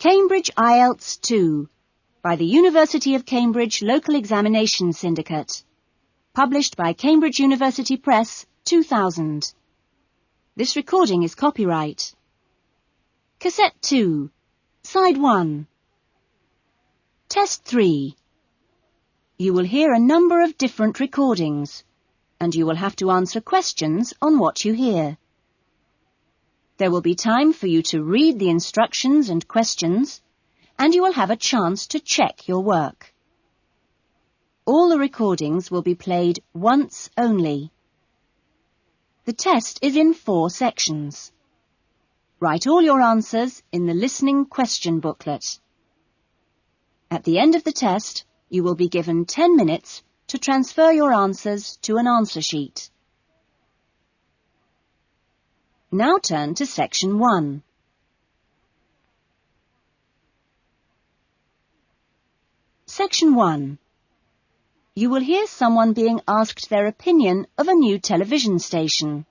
Cambridge IELTS 2 by the University of Cambridge Local Examination Syndicate. Published by Cambridge University Press, 2000. This recording is copyright. Cassette 2, Side 1. Test 3. You will hear a number of different recordings, and you will have to answer questions on what you hear. There will be time for you to read the instructions and questions, and you will have a chance to check your work. All the recordings will be played once only. The test is in 4 sections. Write all your answers in the listening question booklet. At the end of the test, you will be given 10 minutes to transfer your answers to an answer sheet. Now turn to Section 1. Section 1. You will hear someone being asked their opinion of a new television station.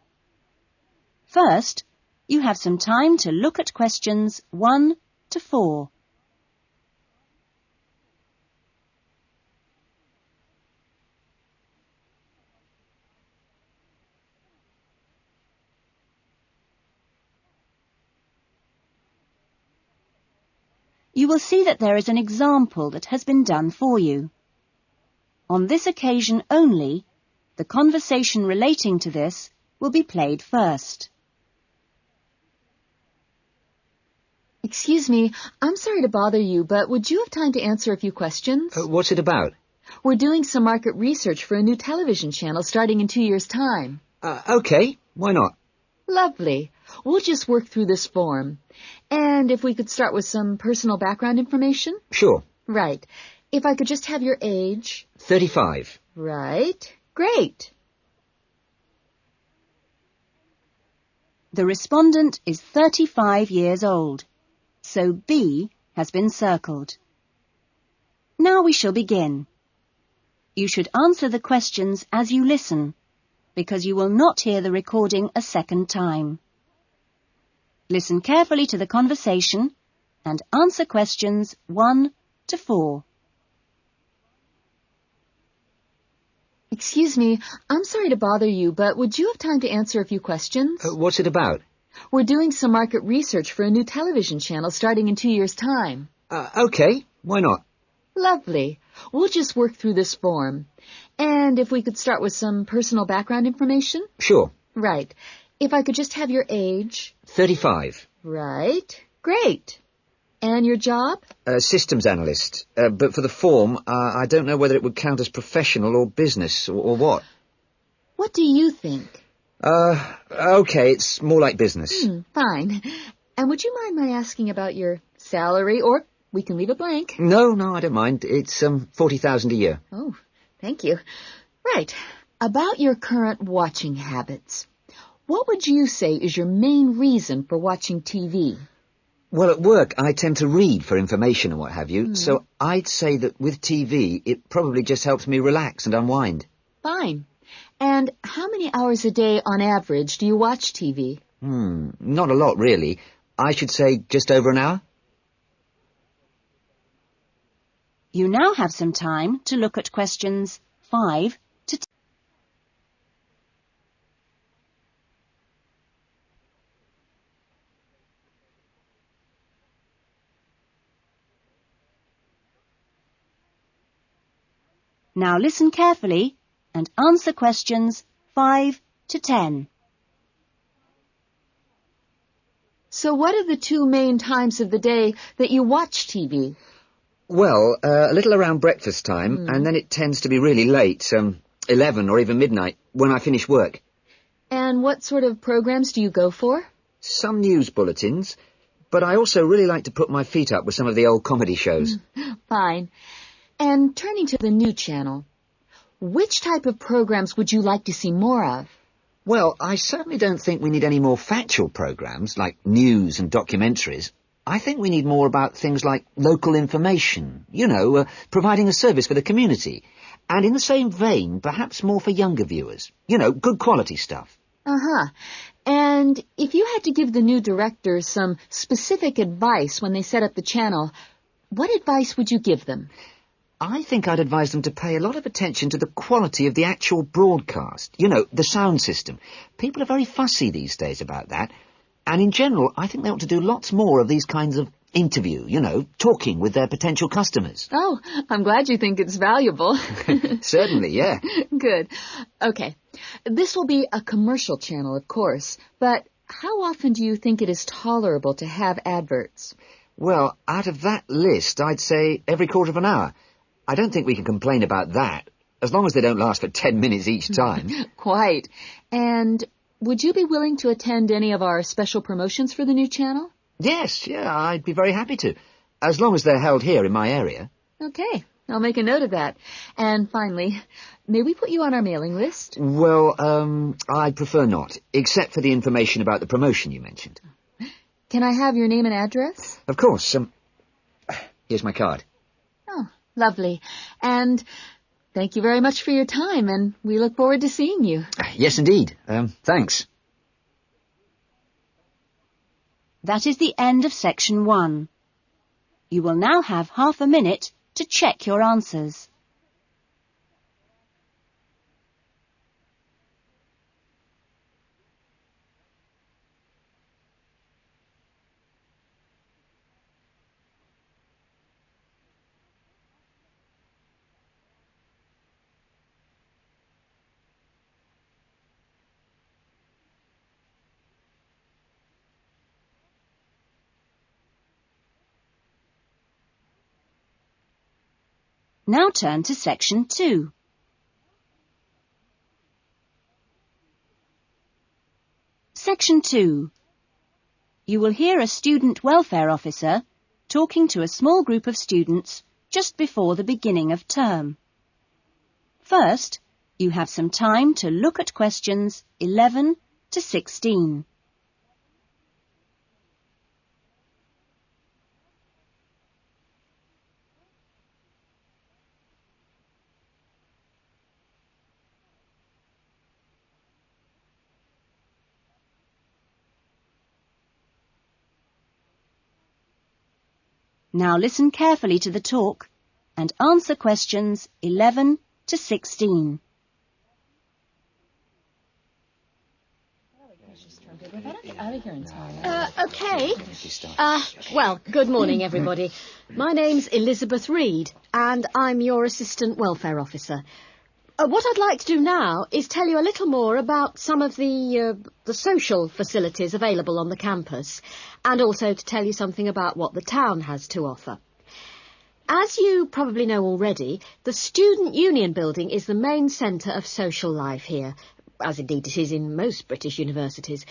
First, you have some time to look at questions 1 to 4. You will see that there is an example that has been done for you. On this occasion only, the conversation relating to this will be played first. Excuse me, I'm sorry to bother you, but would you have time to answer a few questions? What's it about? We're doing some market research for a new television channel starting in 2 years' time. Okay, why not? Lovely. We'll just work through this form. And if we could start with some personal background information? Sure. Right. If I could just have your age? 35. Right. Great. The respondent is 35 years old, so B has been circled. Now we shall begin. You should answer the questions as you listen, because you will not hear the recording a second time. Listen carefully to the conversation and answer questions 1 to 4. Excuse me, I'm sorry to bother you, but would you have time to answer a few questions? What's it about? We're doing some market research for a new television channel starting in 2 years' time. Okay, why not? Lovely. We'll just work through this form. And if we could start with some personal background information? Sure. Right. If I could just have your age? 35. Right. Great. And your job? Systems analyst. But for the form, I don't know whether it would count as professional or business or what. What do you think? Okay, it's more like business. Fine. And would you mind my asking about your salary, or we can leave it blank? No, I don't mind. It's 40,000 a year. Oh, thank you. Right. About your current watching habits. What would you say is your main reason for watching TV? Well, at work, I tend to read for information and what have you, so I'd say that with TV, it probably just helps me relax and unwind. Fine. And how many hours a day, on average, do you watch TV? Not a lot, really. I should say just over an hour. You now have some time to look at questions 5 to 10. Now listen carefully and answer questions 5 to 10. So what are the 2 main times of the day that you watch TV? Well, a little around breakfast time, and then it tends to be really late, 11 or even midnight, when I finish work. And what sort of programs do you go for? Some news bulletins, but I also really like to put my feet up with some of the old comedy shows. Fine. And turning to the new channel, which type of programs would you like to see more of? Well, I certainly don't think we need any more factual programs, like news and documentaries. I think we need more about things like local information, providing a service for the community. And in the same vein, perhaps more for younger viewers. Good quality stuff. Uh-huh. And if you had to give the new directors some specific advice when they set up the channel, what advice would you give them? I think I'd advise them to pay a lot of attention to the quality of the actual broadcast. You know, the sound system. People are very fussy these days about that. And in general, I think they ought to do lots more of these kinds of interview, you know, talking with their potential customers. Oh, I'm glad you think it's valuable. Certainly, yeah. Good. Okay. This will be a commercial channel, of course, but how often do you think it is tolerable to have adverts? Well, out of that list, I'd say every quarter of an hour. I don't think we can complain about that, as long as they don't last for 10 minutes each time. Quite. And would you be willing to attend any of our special promotions for the new channel? Yes, yeah, I'd be very happy to, as long as they're held here in my area. Okay, I'll make a note of that. And finally, may we put you on our mailing list? Well, I'd prefer not, except for the information about the promotion you mentioned. Can I have your name and address? Of course. Here's my card. Oh, lovely. And thank you very much for your time, and we look forward to seeing you. Yes, indeed. Thanks. That is the end of section 1. You will now have half a minute to check your answers. Now turn to section 2. Section 2. You will hear a student welfare officer talking to a small group of students just before the beginning of term. First, you have some time to look at questions 11 to 16. Now listen carefully to the talk and answer questions 11 to 16. Okay. Well, good morning, everybody. My name's Elizabeth Reed, and I'm your Assistant Welfare Officer. What I'd like to do now is tell you a little more about some of the social facilities available on the campus, and also to tell you something about what the town has to offer. As you probably know already, the Student Union building is the main centre of social life here, as indeed it is in most British universities.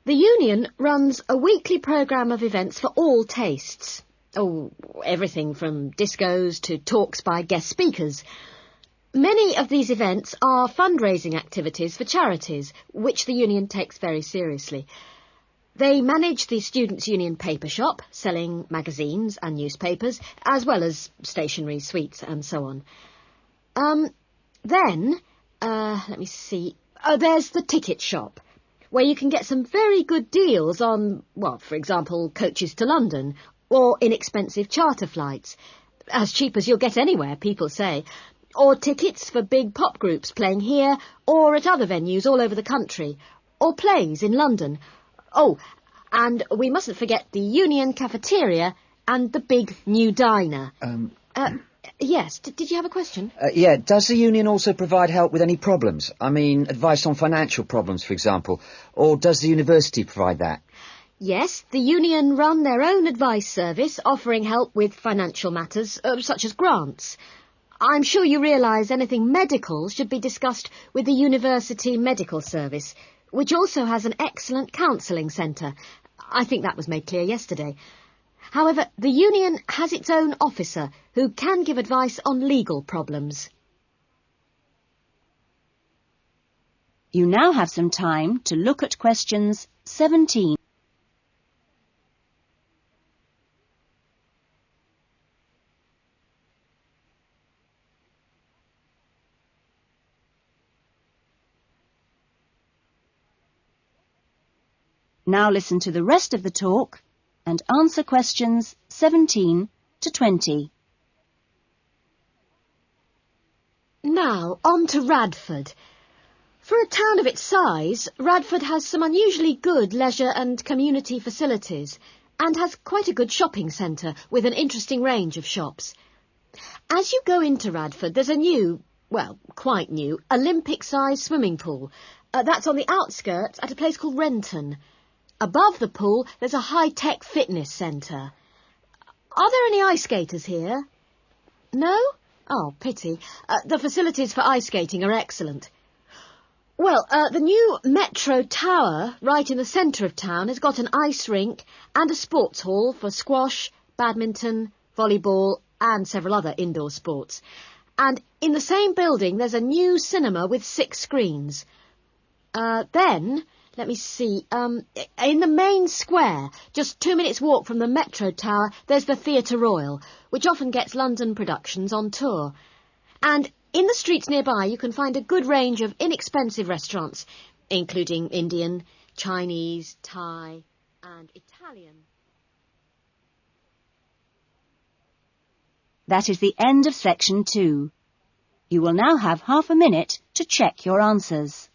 The Union runs a weekly programme of events for all tastes. Oh, everything from discos to talks by guest speakers. Many of these events are fundraising activities for charities, which the Union takes very seriously. They manage the Students' Union paper shop, selling magazines and newspapers, as well as stationery, sweets and so on. Let me see. There's the ticket shop, where you can get some very good deals on, well, for example, coaches to London, or inexpensive charter flights. As cheap as you'll get anywhere, people say. Or tickets for big pop groups playing here or at other venues all over the country, or plays in London. Oh, and we mustn't forget the Union cafeteria and the big new diner. Yes, did you have a question? Yeah, does the Union also provide help with any problems? I mean, advice on financial problems, for example, or does the university provide that? Yes, the Union run their own advice service, offering help with financial matters, such as grants. I'm sure you realise anything medical should be discussed with the University Medical Service, which also has an excellent counselling centre. I think that was made clear yesterday. However, the Union has its own officer who can give advice on legal problems. You now have some time to look at questions 17. Now listen to the rest of the talk and answer questions 17 to 20. Now, on to Radford. For a town of its size, Radford has some unusually good leisure and community facilities and has quite a good shopping centre with an interesting range of shops. As you go into Radford, there's a new, well, quite new, Olympic-sized swimming pool. That's on the outskirts at a place called Renton. Above the pool, there's a high-tech fitness centre. Are there any ice skaters here? No? Oh, pity. The facilities for ice skating are excellent. Well, the new Metro Tower, right in the centre of town, has got an ice rink and a sports hall for squash, badminton, volleyball and several other indoor sports. And in the same building, there's a new cinema with 6 screens. Then, let me see, in the main square, just 2 minutes' walk from the Metro Tower, there's the Theatre Royal, which often gets London productions on tour. And in the streets nearby, you can find a good range of inexpensive restaurants, including Indian, Chinese, Thai and Italian. That is the end of section 2. You will now have half a minute to check your answers.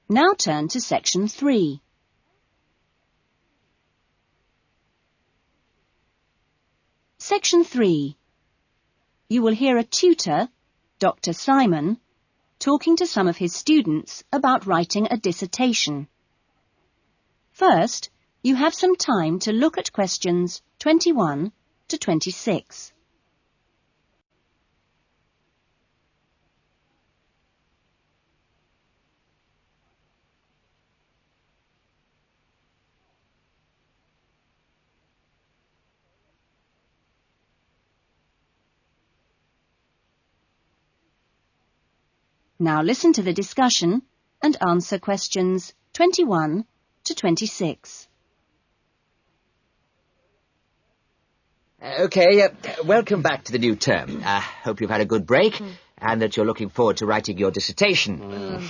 Now turn to section 3. Section 3. You will hear a tutor, Dr. Simon, talking to some of his students about writing a dissertation. First, you have some time to look at questions 21 to 26. Now listen to the discussion and answer questions 21 to 26. OK, welcome back to the new term. Hope you've had a good break and that you're looking forward to writing your dissertation.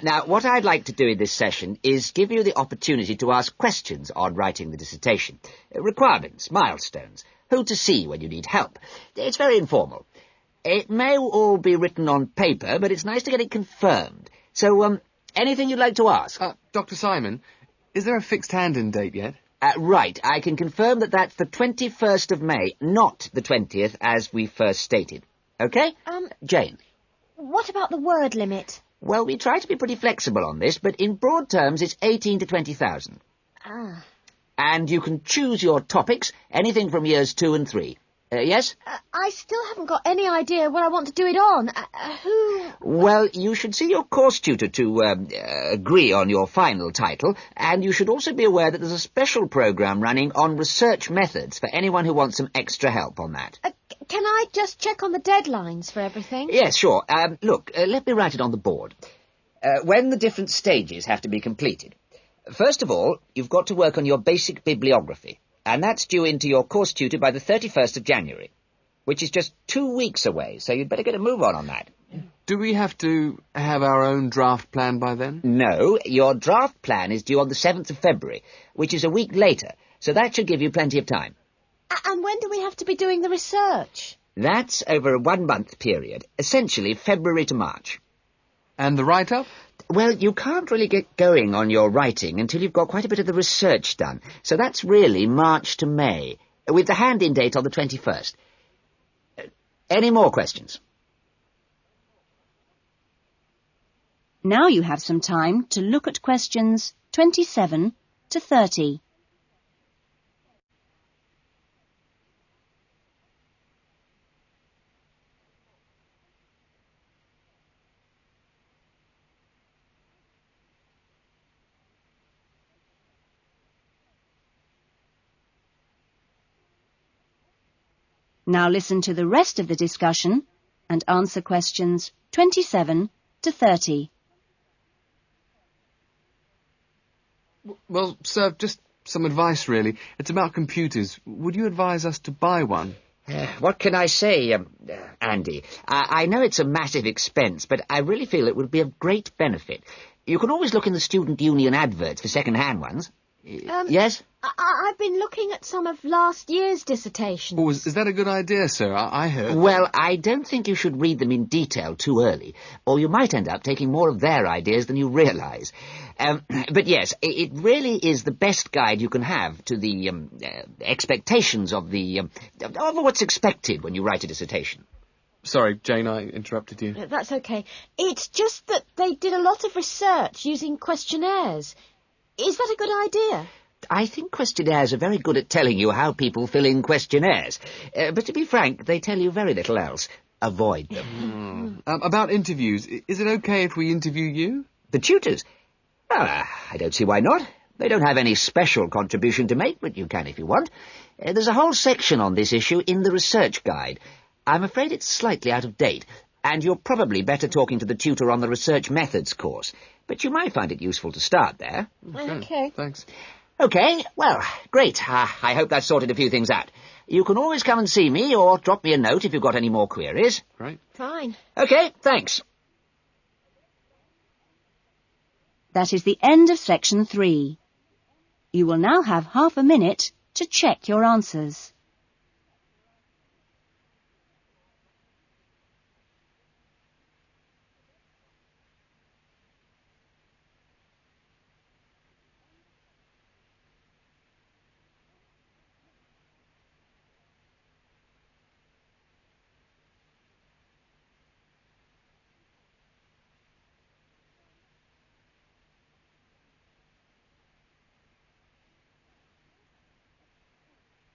Now, what I'd like to do in this session is give you the opportunity to ask questions on writing the dissertation. Requirements, milestones, who to see when you need help. It's very informal. It may all be written on paper, but it's nice to get it confirmed. So, anything you'd like to ask? Dr. Simon, is there a fixed hand-in date yet? Right, I can confirm that that's the 21st of May, not the 20th, as we first stated. OK? Jane? What about the word limit? Well, we try to be pretty flexible on this, but in broad terms, it's 18 to 20,000. Ah. And you can choose your topics, anything from years 2 and 3. Yes? I still haven't got any idea what I want to do it on. Who... Well, you should see your course tutor to agree on your final title, and you should also be aware that there's a special programme running on research methods for anyone who wants some extra help on that. Can I just check on the deadlines for everything? Yes, sure. Look, let me write it on the board. When the different stages have to be completed. First of all, you've got to work on your basic bibliography. And that's due into your course tutor by the 31st of January, which is just 2 weeks away, so you'd better get a move on that. Do we have to have our own draft plan by then? No, your draft plan is due on the 7th of February, which is a week later, so that should give you plenty of time. And when do we have to be doing the research? That's over a 1-month period, essentially February to March. And the write-up? Well, you can't really get going on your writing until you've got quite a bit of the research done. So that's really March to May, with the hand-in date on the 21st. Any more questions? Now you have some time to look at questions 27 to 30. Now listen to the rest of the discussion and answer questions 27 to 30. Well, sir, just some advice, really. It's about computers. Would you advise us to buy one? What can I say, Andy? I know it's a massive expense, but I really feel it would be of great benefit. You can always look in the student union adverts for second-hand ones. Yes? I've been looking at some of last year's dissertations. Oh, is that a good idea, sir? I heard... Well, I don't think you should read them in detail too early, or you might end up taking more of their ideas than you realise. But yes, it really is the best guide you can have to the expectations of what's expected when you write a dissertation. Sorry, Jane, I interrupted you. That's okay. It's just that they did a lot of research using questionnaires. Is that a good idea? I think questionnaires are very good at telling you how people fill in questionnaires. But to be frank, they tell you very little else. Avoid them. About interviews, is it okay if we interview you? The tutors? I don't see why not. They don't have any special contribution to make, but you can if you want. There's a whole section on this issue in the research guide. I'm afraid it's slightly out of date, and you're probably better talking to the tutor on the research methods course. But you might find it useful to start there. Okay. Thanks. Okay, well, great. I hope that sorted a few things out. You can always come and see me or drop me a note if you've got any more queries. Right. Fine. Okay, thanks. That is the end of section 3. You will now have half a minute to check your answers.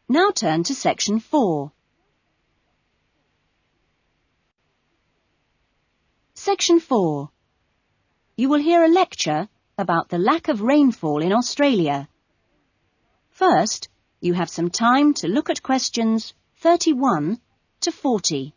Now turn to section 4. Section 4. You will hear a lecture about the lack of rainfall in Australia. First, you have some time to look at questions 31 to 40.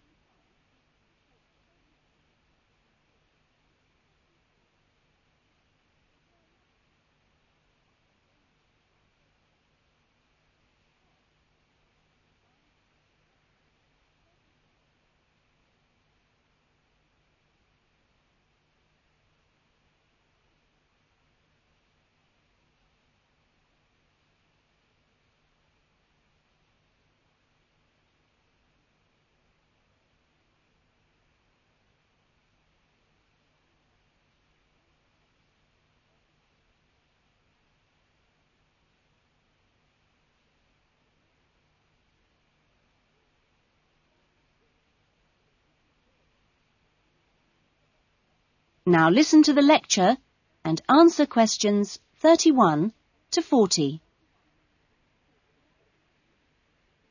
Now listen to the lecture and answer questions 31 to 40.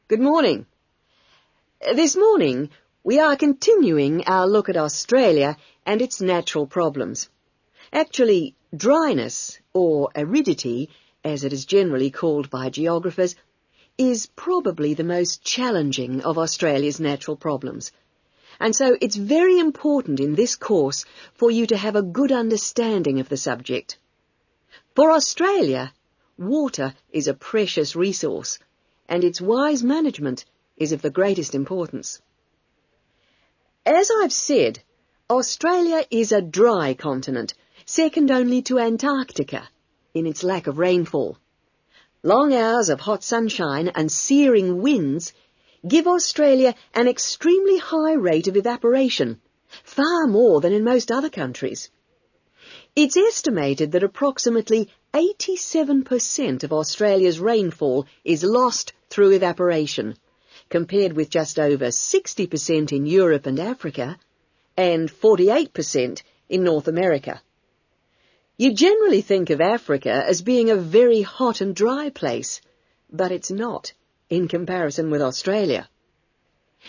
Good morning. This morning, we are continuing our look at Australia and its natural problems. Actually, dryness, or aridity, as it is generally called by geographers, is probably the most challenging of Australia's natural problems. And so it's very important in this course for you to have a good understanding of the subject. For Australia, water is a precious resource, and its wise management is of the greatest importance. As I've said, Australia is a dry continent, second only to Antarctica in its lack of rainfall. Long hours of hot sunshine and searing winds give Australia an extremely high rate of evaporation, far more than in most other countries. It's estimated that approximately 87% of Australia's rainfall is lost through evaporation, compared with just over 60% in Europe and Africa, and 48% in North America. You generally think of Africa as being a very hot and dry place, but it's not in comparison with Australia.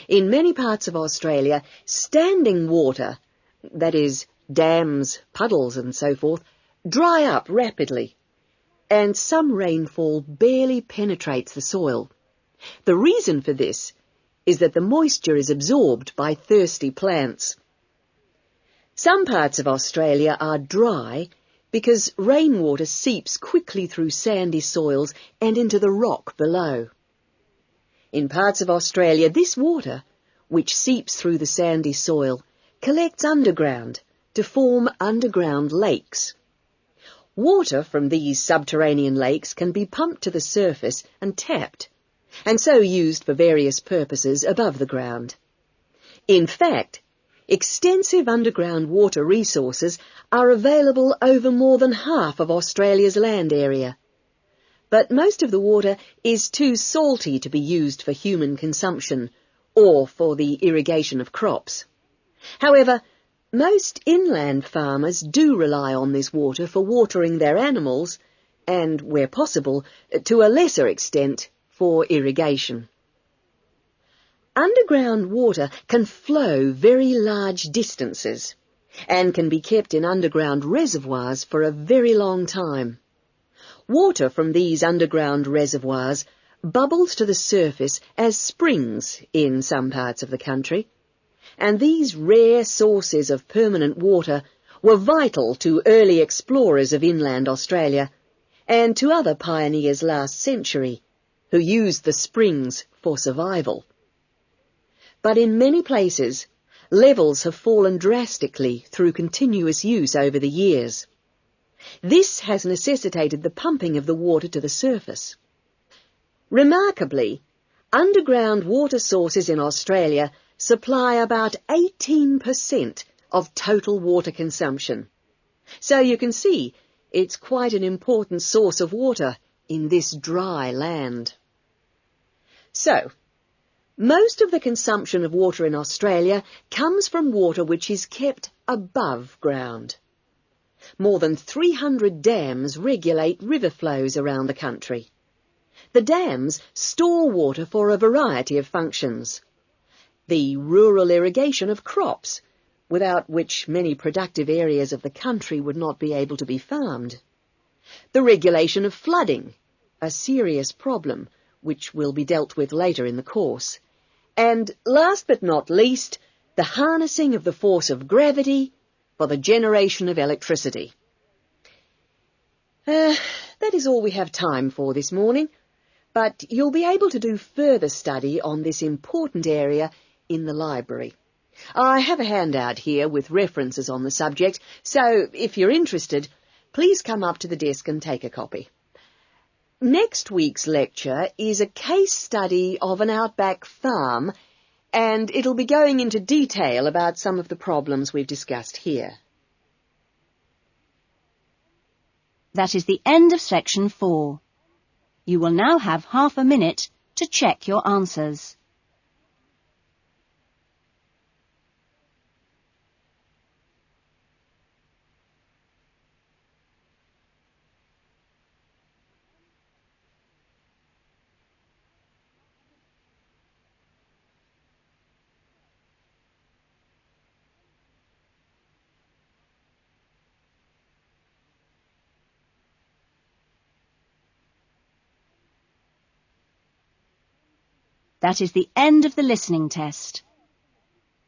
In many parts of Australia, standing water, that is, dams, puddles and so forth, dry up rapidly, and some rainfall barely penetrates the soil. The reason for this is that the moisture is absorbed by thirsty plants. Some parts of Australia are dry because rainwater seeps quickly through sandy soils and into the rock below. In parts of Australia, this water, which seeps through the sandy soil, collects underground to form underground lakes. Water from these subterranean lakes can be pumped to the surface and tapped, and so used for various purposes above the ground. In fact, extensive underground water resources are available over more than half of Australia's land area. But most of the water is too salty to be used for human consumption or for the irrigation of crops. However, most inland farmers do rely on this water for watering their animals and, where possible, to a lesser extent, for irrigation. Underground water can flow very large distances and can be kept in underground reservoirs for a very long time. Water from these underground reservoirs bubbles to the surface as springs in some parts of the country, and these rare sources of permanent water were vital to early explorers of inland Australia and to other pioneers last century who used the springs for survival. But in many places, levels have fallen drastically through continuous use over the years. This has necessitated the pumping of the water to the surface. Remarkably, underground water sources in Australia supply about 18% of total water consumption. So you can see it's quite an important source of water in this dry land. So, most of the consumption of water in Australia comes from water which is kept above ground. More than 300 dams regulate river flows around the country. The dams store water for a variety of functions. The rural irrigation of crops, without which many productive areas of the country would not be able to be farmed. The regulation of flooding, a serious problem which will be dealt with later in the course. And last but not least, the harnessing of the force of gravity for the generation of electricity. That is all we have time for this morning, but you'll be able to do further study on this important area in the library. I have a handout here with references on the subject, so if you're interested, please come up to the desk and take a copy. Next week's lecture is a case study of an outback farm, and it'll be going into detail about some of the problems we've discussed here. That is the end of section 4. You will now have half a minute to check your answers. That is the end of the listening test.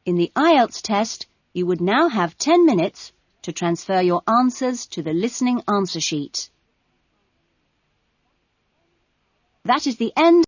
In the IELTS test, you would now have 10 minutes to transfer your answers to the listening answer sheet. That is the end